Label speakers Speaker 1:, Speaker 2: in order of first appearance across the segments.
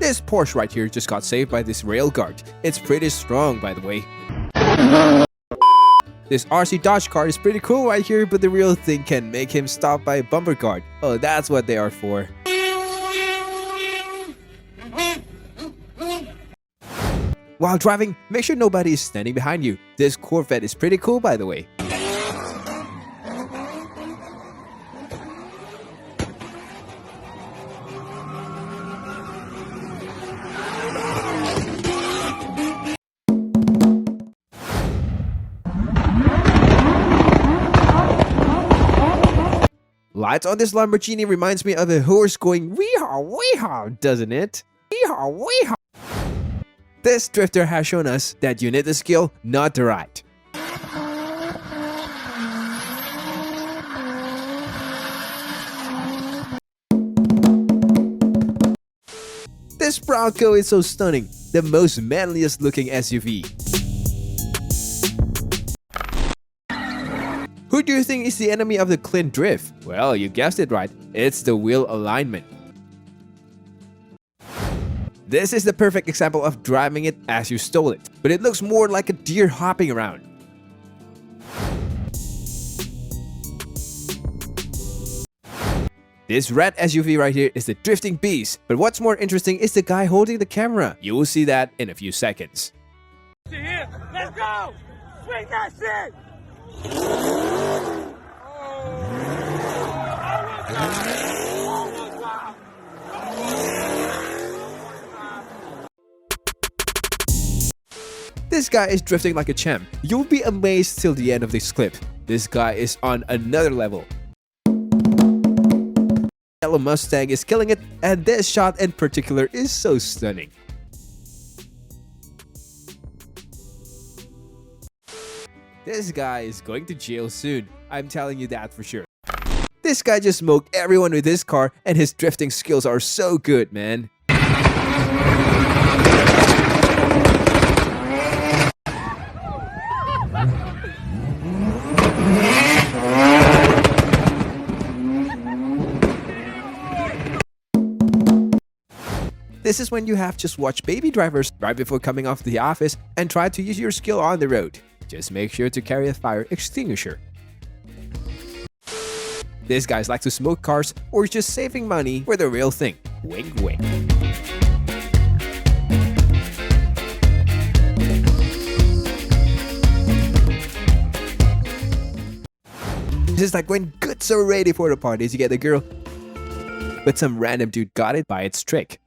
Speaker 1: This Porsche right here just got saved by this rail guard. It's pretty strong, by the way. This RC Dodge car is pretty cool right here, but the real thing can make him stop by a bumper guard. Oh, that's what they are for. While driving, make sure nobody is standing behind you. This Corvette is pretty cool, by the way. Lights on this Lamborghini reminds me of a horse going wee-haw, wee-haw, doesn't it? Wee-haw, wee-haw. This drifter has shown us that you need the skill, not the ride. This Bronco is so stunning, the most manliest looking SUV. Who do you think is the enemy of the clean drift? Well, you guessed it right, it's the wheel alignment. This is the perfect example of driving it as you stole it, but it looks more like a deer hopping around. This red SUV right here is the drifting beast, but what's more interesting is the guy holding the camera. You will see that in a few seconds.
Speaker 2: Here, let's go! Swing that shit!
Speaker 1: This guy is drifting like a champ. You'll be amazed till the end of this clip. This guy is on another level. Yellow Mustang is killing it, and this shot in particular is so stunning. This guy is going to jail soon, I'm telling you that for sure. This guy just smoked everyone with his car, and his drifting skills are so good, man. This is when you have just watched baby drivers right before coming off the office and try to use your skill on the road. Just make sure to carry a fire extinguisher. These guys like to smoke cars or just saving money for the real thing. Wink wink. This is like when goods are ready for the parties, you get the girl, but some random dude got it by its trick.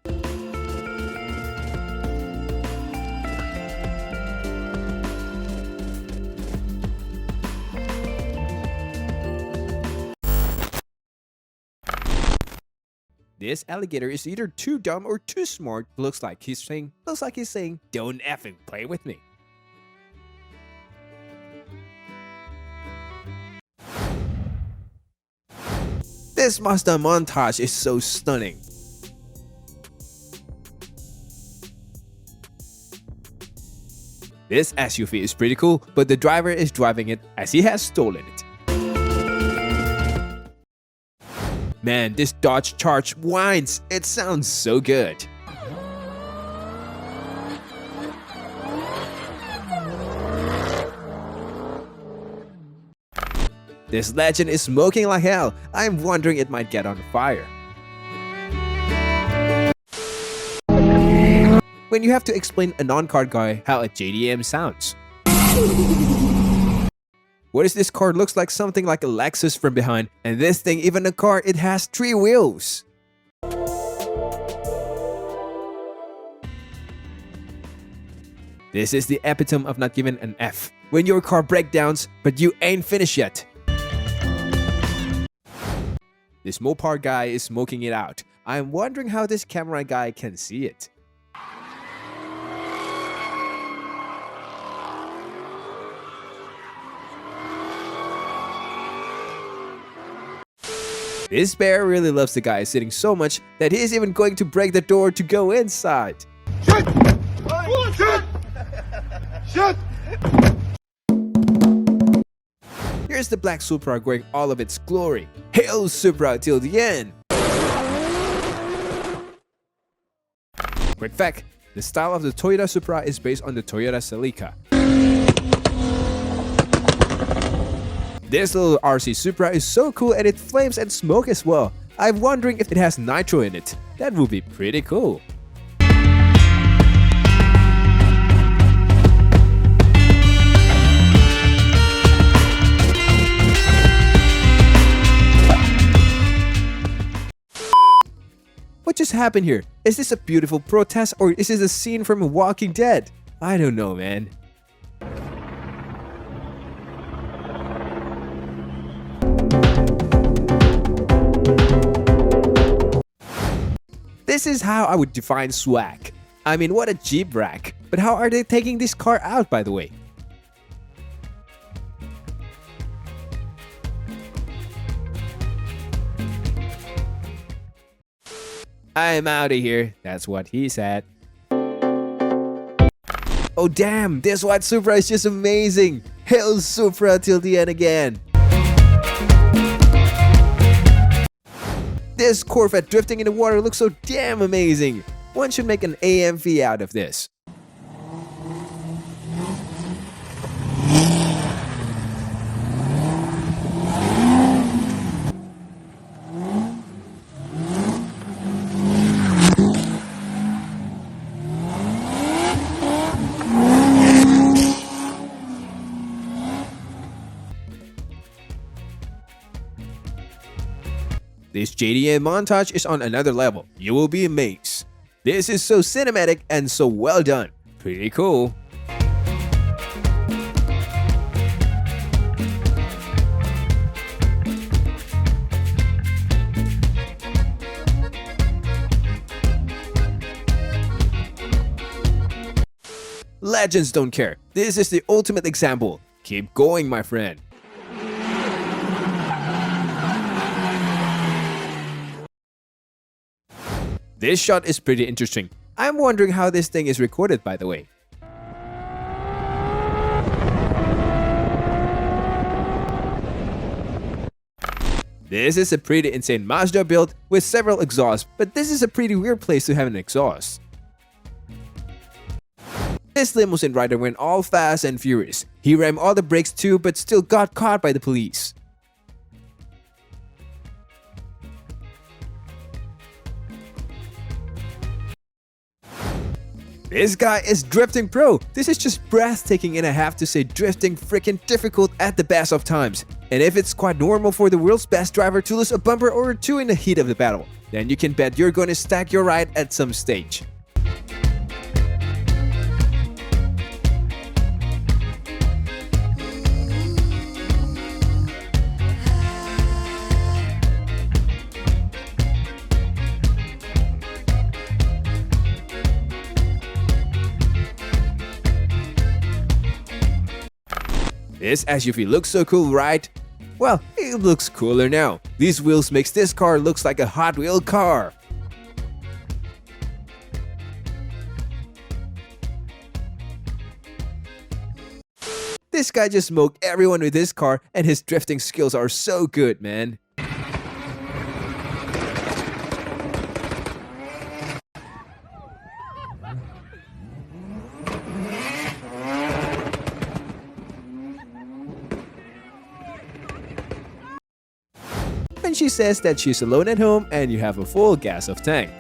Speaker 1: This alligator is either too dumb or too smart. Looks like he's saying, don't effing play with me. This Mazda montage is so stunning. This SUV is pretty cool, but the driver is driving it as he has stolen it. Man, this Dodge Charge whines. It sounds so good. This Legend is smoking like hell. I'm wondering it might get on fire. When you have to explain a non-car guy how a JDM sounds. What is this car? Looks like something like a Lexus from behind, and this thing, even a car, it has 3 wheels. This is the epitome of not giving an F. When your car breakdowns, but you ain't finished yet. This Mopar guy is smoking it out. I'm wondering how this camera guy can see it. This bear really loves the guy sitting so much that he is even going to break the door to go inside.
Speaker 2: Shut! Shut! Shut!
Speaker 1: Here's the black Supra going all of its glory. Hail Supra till the end! Quick fact, the style of the Toyota Supra is based on the Toyota Celica. This little RC Supra is so cool and it flames and smoke as well. I'm wondering if it has nitro in it. That would be pretty cool. What just happened here? Is this a beautiful protest or is this a scene from Walking Dead? I don't know, man. This is how I would define swag. I mean, what a Jeep rack. But how are they taking this car out, by the way? I'm out of here. That's what he said. Oh damn, this white Supra is just amazing. Hail Supra till the end again. This Corvette drifting in the water looks so damn amazing. One should make an AMV out of this. This JDM montage is on another level. You will be amazed. This is so cinematic and so well done. Pretty cool. Legends don't care. This is the ultimate example. Keep going, my friend. This shot is pretty interesting. I'm wondering how this thing is recorded, by the way. This is a pretty insane Mazda build with several exhausts, but this is a pretty weird place to have an exhaust. This limousine rider went all fast and furious. He rammed all the brakes too, but still got caught by the police. This guy is drifting pro. This is just breathtaking and I have to say drifting freaking difficult at the best of times. And if it's quite normal for the world's best driver to lose a bumper or two in the heat of the battle, then you can bet you're going to stack your ride at some stage. This SUV looks so cool, right? Well, it looks cooler now. These wheels makes this car looks like a Hot Wheel car. This guy just smoked everyone with his car and his drifting skills are so good, man. And she says that she's alone at home and you have a full gas of tank.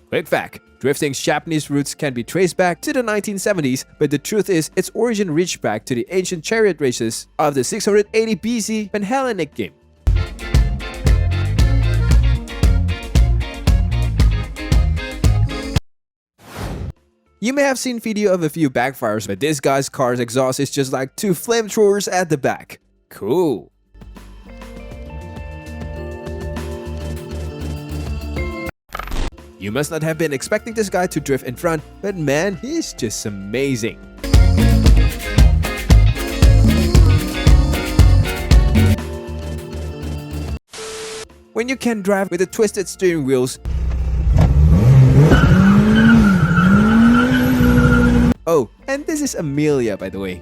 Speaker 1: Quick fact, drifting's Japanese roots can be traced back to the 1970s, but the truth is its origin reached back to the ancient chariot races of the 680 BC Pan-Hellenic game. You may have seen video of a few backfires, but this guy's car's exhaust is just like two flamethrowers at the back. Cool. You must not have been expecting this guy to drift in front, but man, he's just amazing. When you can drive with the twisted steering wheels. Oh, and this is Amelia, by the way.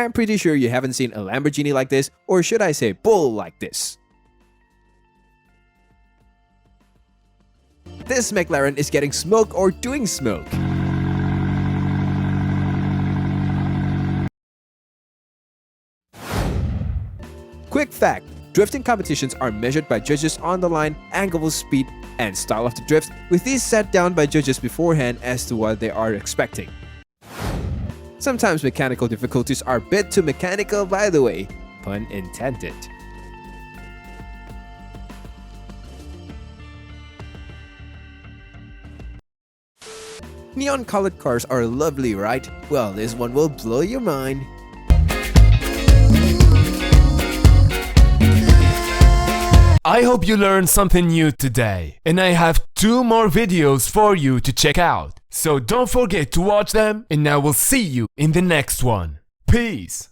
Speaker 1: I'm pretty sure you haven't seen a Lamborghini like this, or should I say bull like this. This McLaren is getting smoke or doing smoke. Quick fact, drifting competitions are measured by judges on the line, angle of speed, and style of the drift, with these set down by judges beforehand as to what they are expecting. Sometimes mechanical difficulties are a bit too mechanical, by the way, pun intended. Neon-colored cars are lovely, right? Well, this one will blow your mind.
Speaker 3: I hope you learned something new today, and I have 2 more videos for you to check out. So don't forget to watch them, and I will see you in the next one. Peace!